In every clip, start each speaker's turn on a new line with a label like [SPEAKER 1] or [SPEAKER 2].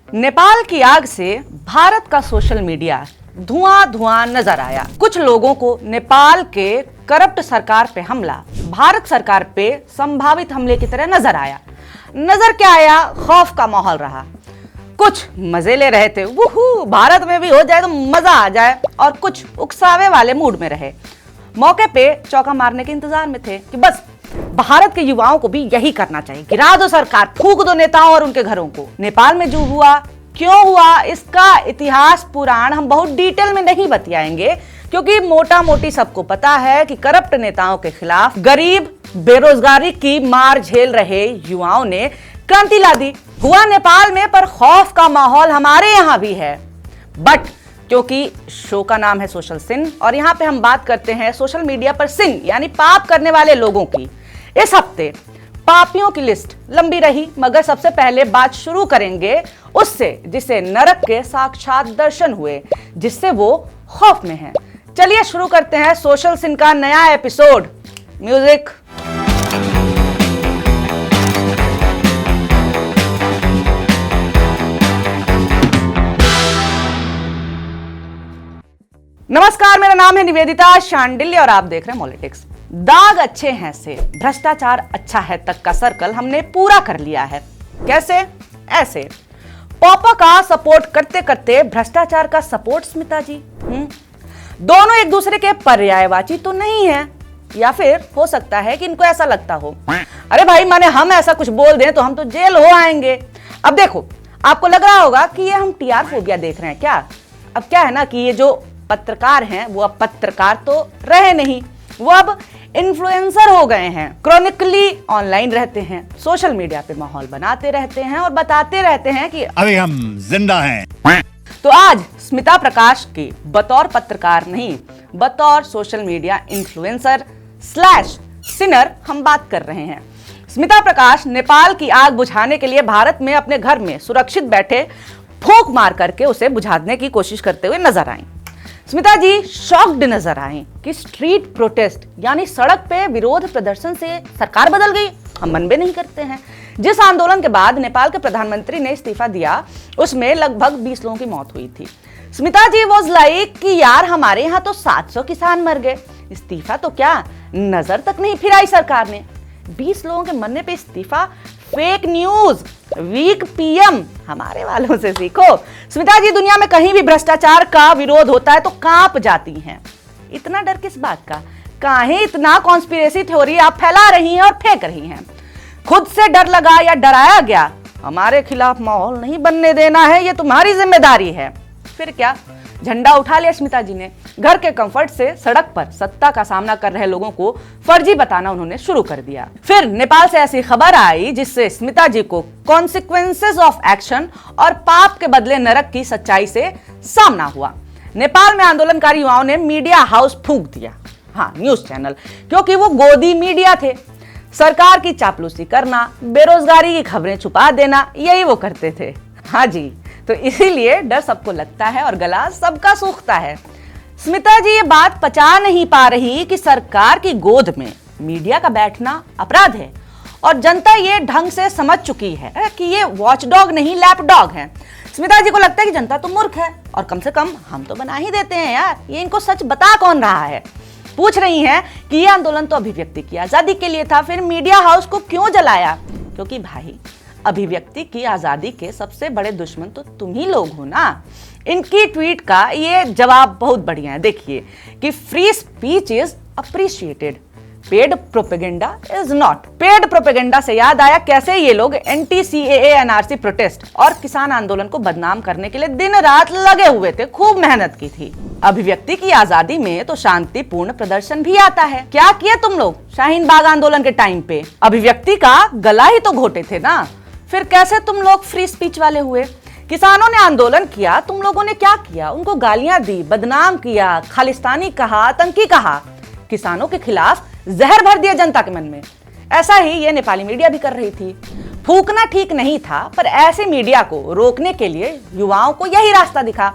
[SPEAKER 1] नेपाल की आग से भारत का सोशल मीडिया धुआं धुआं नजर आया। कुछ लोगों को नेपाल के करप्ट सरकार पे हमला भारत सरकार पे संभावित हमले की तरह नजर आया। नजर क्या आया, खौफ का माहौल रहा। कुछ मजे ले रहे थे, वूहू भारत में भी हो जाए तो मजा आ जाए, और कुछ उकसावे वाले मूड में रहे। मौके पे चौका मारने के इंतजार में थे कि बस भारत के युवाओं को भी यही करना चाहिए, गिरा दो सरकार, फूंक दो नेताओं और उनके घरों को। नेपाल में जो हुआ, क्यों हुआ, इसका इतिहास पुराण हम बहुत डिटेल में नहीं बतियाएंगे, क्योंकि मोटा मोटी सबको पता है कि करप्ट नेताओं के खिलाफ गरीब बेरोजगारी की मार झेल रहे युवाओं ने क्रांति ला दी। हुआ नेपाल में, पर खौफ का माहौल हमारे यहाँ भी है। बट क्योंकि शो का नाम है सोशल सिन और यहाँ पे हम बात करते हैं सोशल मीडिया पर सिन यानी पाप करने वाले लोगों की। इस हफ्ते पापियों की लिस्ट लंबी रही, मगर सबसे पहले बात शुरू करेंगे उससे जिसे नरक के साक्षात दर्शन हुए, जिससे वो खौफ में है। चलिए शुरू करते हैं सोशल सिन का नया एपिसोड। म्यूजिक। नमस्कार, मेरा नाम है निवेदिता शांडिल्य और आप देख रहे हैं पॉलिटिक्स। दाग अच्छे हैं से भ्रष्टाचार अच्छा है तक का सर्कल हमने पूरा कर लिया है। कैसे? ऐसे पॉपा का सपोर्ट करते करते भ्रष्टाचार का सपोर्ट स्मिता जी। दोनों एक दूसरे के पर्यायवाची तो नहीं है, या फिर हो सकता है कि इनको ऐसा लगता हो, अरे भाई माने हम ऐसा कुछ बोल दें तो हम तो जेल हो आएंगे। अब देखो, आपको लग रहा होगा कि ये हम टीआर फोबिया देख रहे हैं क्या। अब क्या है ना कि ये जो पत्रकार हैं वो अब पत्रकार तो रहे नहीं, वो अब इन्फ्लुएंसर हो गए हैं। क्रॉनिकली ऑनलाइन रहते हैं, सोशल मीडिया पे माहौल बनाते रहते हैं और बताते रहते हैं कि
[SPEAKER 2] अभी हम जिंदा हैं।
[SPEAKER 1] तो आज स्मिता प्रकाश की बतौर पत्रकार नहीं, बतौर social media influencer slash Sinner हम बात कर रहे हैं। स्मिता प्रकाश नेपाल की आग बुझाने के लिए भारत में अपने घर में सुरक्षित बैठे फूंक मार करके उसे बुझाने की कोशिश करते हुए नजर आई। स्मिता जी शॉक्ड नजर आई कि स्ट्रीट प्रोटेस्ट यानी सड़क पे विरोध प्रदर्शन से सरकार बदल गई, हम मनबे नहीं करते हैं। जिस आंदोलन के बाद नेपाल के प्रधानमंत्री ने इस्तीफा दिया उसमें लगभग 20 लोगों की मौत हुई थी। स्मिता जी वाज लाइक कि यार हमारे यहाँ तो 700 किसान मर गए, इस्तीफा तो क्या, नजर तक नहीं फिराई सरकार ने। 20 लोगों के मरने पे इस्तीफा, फेक न्यूज, वीक पीएम, हमारे वालों से सीखो। स्मिता जी दुनिया में कहीं भी भ्रष्टाचार का विरोध होता है तो कांप जाती हैं। इतना डर किस बात का, काहे इतना कॉन्स्पिरेसी थ्योरी आप फैला रही हैं और फेंक रही हैं। खुद से डर लगा या डराया गया, हमारे खिलाफ माहौल नहीं बनने देना है, ये तुम्हारी जिम्मेदारी है। फिर क्या, झंडा उठा लिया स्मिता जी ने। घर के कंफर्ट से सड़क पर सत्ता का सामना कर रहे लोगों को फर्जी बताना उन्होंने शुरू कर दिया। फिर नेपाल से ऐसी खबर आई जिससे स्मिता जी को कॉन्सिक्वेंसेस ऑफ एक्शन और पाप के बदले नरक की सच्चाई से सामना हुआ। नेपाल में आंदोलनकारी युवाओं ने मीडिया हाउस फूंक दिया, हाँ न्यूज चैनल, क्योंकि वो गोदी मीडिया थे। सरकार की चापलूसी करना, बेरोजगारी की खबरें छुपा देना, यही वो करते थे। हाँ जी, तो इसीलिए डर सबको लगता है और गला सबका सूखता है। स्मिता जी ये बात पचा नहीं पा रही कि सरकार की गोद में मीडिया का बैठना अपराध है, और जनता ये ढंग से समझ चुकी है कि ये वॉचडॉग नहीं लैपडॉग है। स्मिता जी को लगता है कि जनता तो मूर्ख है और कम से कम हम तो बना ही देते हैं यार, ये इनको सच बता कौन रहा है। पूछ रही हैं कि ये आंदोलन तो अभिव्यक्ति की आजादी के लिए था, फिर मीडिया हाउस को क्यों जलाया? क्योंकि भाई अभिव्यक्ति की आजादी के सबसे बड़े दुश्मन तो तुम ही लोग हो ना। इनकी ट्वीट का ये जवाब बहुत बढ़िया है, देखिए कि free speech is appreciated, paid propaganda is not. Paid propaganda से याद आया कैसे ये लोग एंटी सीएए एनआरसी प्रोटेस्ट और किसान आंदोलन को बदनाम करने के लिए दिन रात लगे हुए थे, खूब मेहनत की थी। अभिव्यक्ति की आजादी में तो शांतिपूर्ण प्रदर्शन भी आता है। क्या किया तुम लोग शाहीन बाग आंदोलन के टाइम पे? अभिव्यक्ति का गला ही तो घोटे थे ना। फिर कैसे तुम लोग फ्री स्पीच वाले हुए? किसानों ने आंदोलन किया, तुम लोगों ने क्या किया? उनको गालियां दी, बदनाम किया, खालिस्तानी कहा, आतंकी कहा, किसानों के खिलाफ जहर भर दिया जनता के मन में। ऐसा ही ये नेपाली मीडिया भी कर रही थी। फूंकना ठीक नहीं था, पर ऐसे मीडिया को रोकने के लिए युवाओं को यही रास्ता दिखा।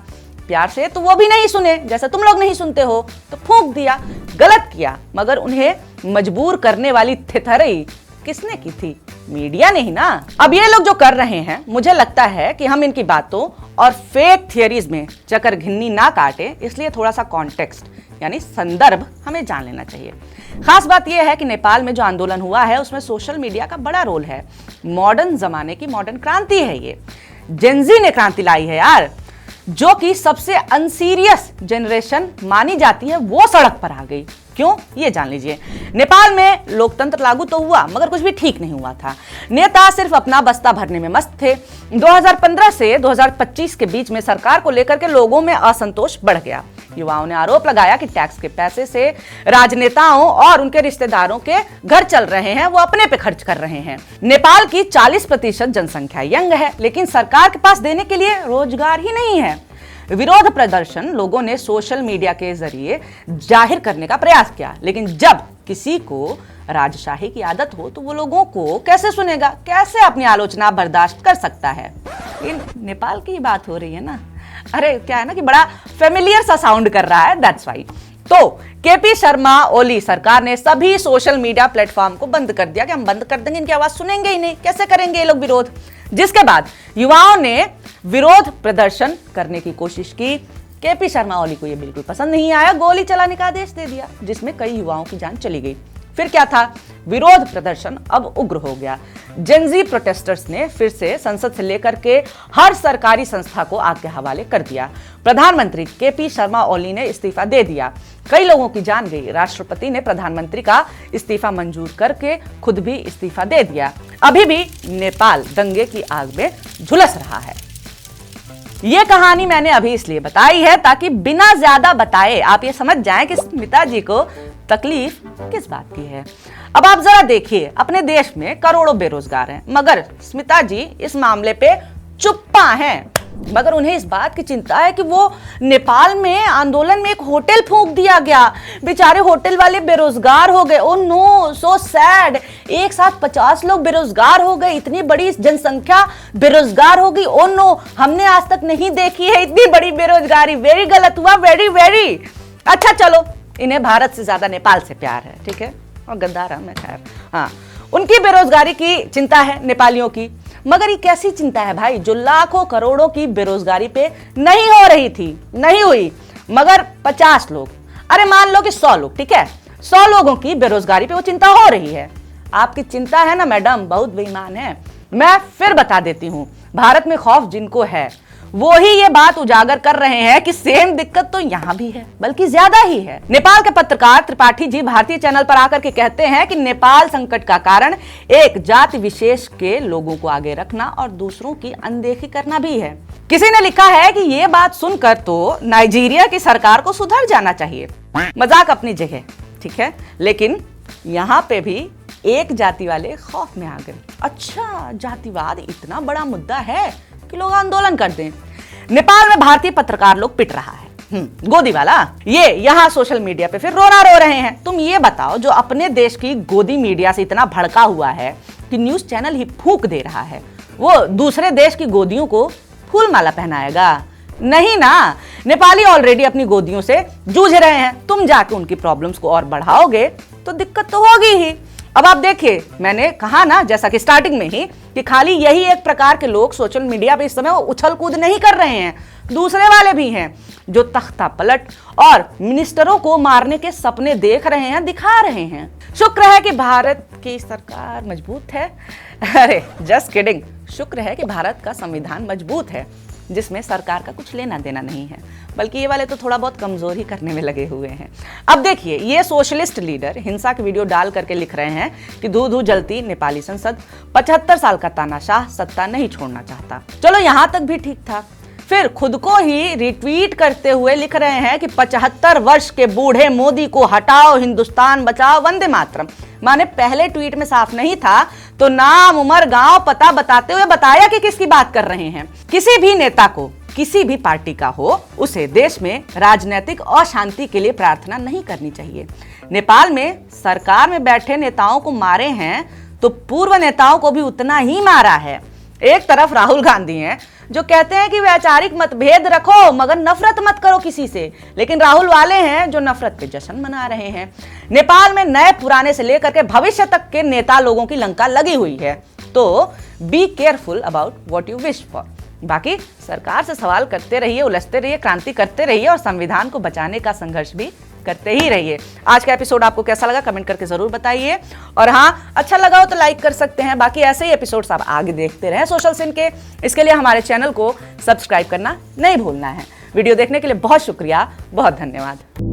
[SPEAKER 1] प्यार से तो वो भी नहीं सुने, जैसे तुम लोग नहीं सुनते हो, तो फूंक दिया। गलत किया, मगर उन्हें मजबूर करने वाली थिथरई किसने की थी? मीडिया ने ही ना। अब ये लोग जो कर रहे हैं, मुझे लगता है कि हम इनकी बातों और फेक थियरीज में चक्कर घिन्नी ना काटे, इसलिए थोड़ा सा कॉन्टेक्स्ट यानी संदर्भ हमें जान लेना चाहिए। खास बात यह है कि नेपाल में जो आंदोलन हुआ है उसमें सोशल मीडिया का बड़ा रोल है। मॉडर्न जमाने की मॉडर्न क्रांति है ये। जेनजी ने क्रांति लाई है यार, जो कि सबसे अनसीरियस जनरेशन मानी जाती है, वो सड़क पर आ गई। क्यों? ये जान लीजिए। नेपाल में लोकतंत्र लागू तो हुआ मगर कुछ भी ठीक नहीं हुआ था। नेता सिर्फ अपना बस्ता भरने में मस्त थे। 2015 से 2025 के बीच में सरकार को लेकर के लोगों में असंतोष बढ़ गया। युवाओं ने आरोप लगाया कि टैक्स के पैसे से राजनेताओं और उनके रिश्तेदारों के घर चल रहे हैं, वो अपने पे खर्च कर रहे हैं। नेपाल की 40% जनसंख्या यंग है, लेकिन सरकार के पास देने के लिए रोजगार ही नहीं है। विरोध प्रदर्शन लोगों ने सोशल मीडिया के जरिए जाहिर करने का प्रयास किया, लेकिन जब किसी को राजशाही की आदत हो तो वो लोगों को कैसे सुनेगा, कैसे अपनी आलोचना बर्दाश्त कर सकता है। इन नेपाल की बात हो रही है ना। अरे क्या है ना कि बड़ा फेमिलियर सा साउंड कर रहा है, दैट्स वाई। तो केपी शर्मा ओली सरकार ने सभी सोशल मीडिया प्लेटफॉर्म को बंद कर दिया कि हम बंद कर देंगे, इनकी आवाज सुनेंगे ही नहीं, कैसे करेंगे ये लोग विरोध। जिसके बाद युवाओं ने विरोध प्रदर्शन करने की कोशिश की। केपी शर्मा ओली को यह बिल्कुल पसंद नहीं आया, गोली चलाने का आदेश दे दिया, जिसमें कई युवाओं की जान चली गई। फिर क्या था? विरोध प्रदर्शन अब उग्र हो गया। जेनजी प्रोटेस्टर्स ने फिर से संसद से लेकर के हर सरकारी संस्था को आग के हवाले कर दिया। प्रधानमंत्री केपी शर्मा ओली ने इस्तीफा दे दिया। कई लोगों की जान गई। राष्ट्रपति ने प्रधानमंत्री का इस्तीफा मंजूर करके खुद भी इस्तीफा दे दिया। अभी भी नेपाल दंगे की आग में झुलस रहा है। ये कहानी मैंने अभी इसलिए बताई है ताकि बिना ज्यादा बताए आप ये समझ जाएं कि स्मिता जी को तकलीफ किस बात की है। अब आप जरा देखिए, अपने देश में करोड़ों बेरोजगार हैं, मगर स्मिता जी इस मामले पे चुप्पा हैं। मगर उन्हें इस बात की चिंता है कि वो नेपाल में आंदोलन में एक होटल फूंक दिया गया, बेचारे होटल वाले बेरोजगार हो गए। Oh no, so sad. एक साथ 50 लोग बेरोजगार हो गए, इतनी बड़ी जनसंख्या बेरोजगार हो गई। ओह नो, हमने आज तक नहीं देखी है इतनी बड़ी बेरोजगारी। वेरी गलत हुआ, वेरी वेरी। अच्छा चलो, इन्हें भारत से ज्यादा नेपाल से प्यार है, ठीक है, और गद्दार मैं खैर। हाँ, उनकी बेरोजगारी की चिंता है नेपालियों की, मगर ये कैसी चिंता है भाई जो लाखों करोड़ों की बेरोजगारी पे नहीं हो रही थी, नहीं हुई, मगर 50 लोग, अरे मान लो कि 100 लोग, ठीक है, 100 लोगों की बेरोजगारी पे वो चिंता हो रही है। आपकी चिंता है ना मैडम, बहुत बेईमान है। मैं फिर बता देती हूं, भारत में खौफ जिनको है वो ही ये बात उजागर कर रहे हैं कि सेम दिक्कत तो यहां भी है, बल्कि ज्यादा ही है। नेपाल के पत्रकार त्रिपाठी जी भारतीय चैनल पर आकर के कहते हैं कि नेपाल संकट का कारण एक जाति विशेष के लोगों को आगे रखना और दूसरों की अनदेखी करना भी है। किसी ने लिखा है कि ये बात सुनकर तो नाइजीरिया की सरकार को सुधर जाना चाहिए। मजाक अपनी जगह, ठीक है, लेकिन यहां पे भी एक जाति वाले खौफ में आ गए। अच्छा, जातिवाद इतना बड़ा मुद्दा है कि लोग आंदोलन कर दें। नेपाल में भारतीय पत्रकार लोग पिट रहा है, गोदी वाला। ये यहाँ सोशल मीडिया पे फिर रोना रो रहे हैं। तुम ये बताओ, जो अपने देश की गोदी मीडिया से इतना भड़का हुआ है कि न्यूज चैनल ही फूंक दे रहा है, वो दूसरे देश की गोदियों को फूल माला पहनाएगा? नहीं ना। नेपाली ऑलरेडी अपनी गोदियों से जूझ रहे हैं, तुम जाके उनकी प्रॉब्लम्स को और बढ़ाओगे तो दिक्कत तो होगी ही। अब आप देखिए, मैंने कहा ना जैसा कि स्टार्टिंग में ही कि खाली यही एक प्रकार के लोग सोशल मीडिया पे इस समय उछल कूद नहीं कर रहे हैं, दूसरे वाले भी हैं जो तख्ता पलट और मिनिस्टरों को मारने के सपने देख रहे हैं, दिखा रहे हैं। शुक्र है कि भारत की सरकार मजबूत है। अरे जस्ट किडिंग, शुक्र है कि भारत का संविधान मजबूत है जिसमें सरकार का कुछ लेना देना नहीं है, बल्कि ये वाले तो थोड़ा बहुत कमजोर ही करने में लगे हुए हैं। अब देखिए, ये सोशलिस्ट लीडर हिंसा की वीडियो डाल करके लिख रहे हैं कि धू धू जलती नेपाली संसद, 75 साल का तानाशाह सत्ता नहीं छोड़ना चाहता। चलो यहां तक भी ठीक था। फिर खुद को ही रिट्वीट करते हुए लिख रहे हैं कि 75 वर्ष के बूढ़े मोदी को हटाओ, हिंदुस्तान बचाओ, वंदे मातरम। माने पहले ट्वीट में साफ नहीं था तो नाम, उम्र, गांव, पता बताते हुए बताया कि किसकी बात कर रहे हैं। किसी भी नेता को, किसी भी पार्टी का हो, उसे देश में राजनीतिक अशांति के लिए प्रार्थना नहीं करनी चाहिए। नेपाल में सरकार में बैठे नेताओं को मारे हैं तो पूर्व नेताओं को भी उतना ही मारा है। एक तरफ राहुल गांधी हैं जो कहते हैं कि वैचारिक मतभेद रखो मगर नफरत मत करो किसी से, लेकिन राहुल वाले हैं जो नफरत के जश्न मना रहे हैं। नेपाल में नए पुराने से लेकर के भविष्य तक के नेता लोगों की लंका लगी हुई है, तो be careful about what you wish for. बाकी सरकार से सवाल करते रहिए, उलझते रहिए, क्रांति करते रहिए और संविधान को बचाने का संघर्ष भी करते ही रहिए। आज का एपिसोड आपको कैसा लगा कमेंट करके जरूर बताइए, और हाँ, अच्छा लगा हो तो लाइक कर सकते हैं। बाकी ऐसे ही एपिसोड्स आप आगे देखते रहें सोशल सिन के, इसके लिए हमारे चैनल को सब्सक्राइब करना नहीं भूलना है। वीडियो देखने के लिए बहुत शुक्रिया, बहुत धन्यवाद।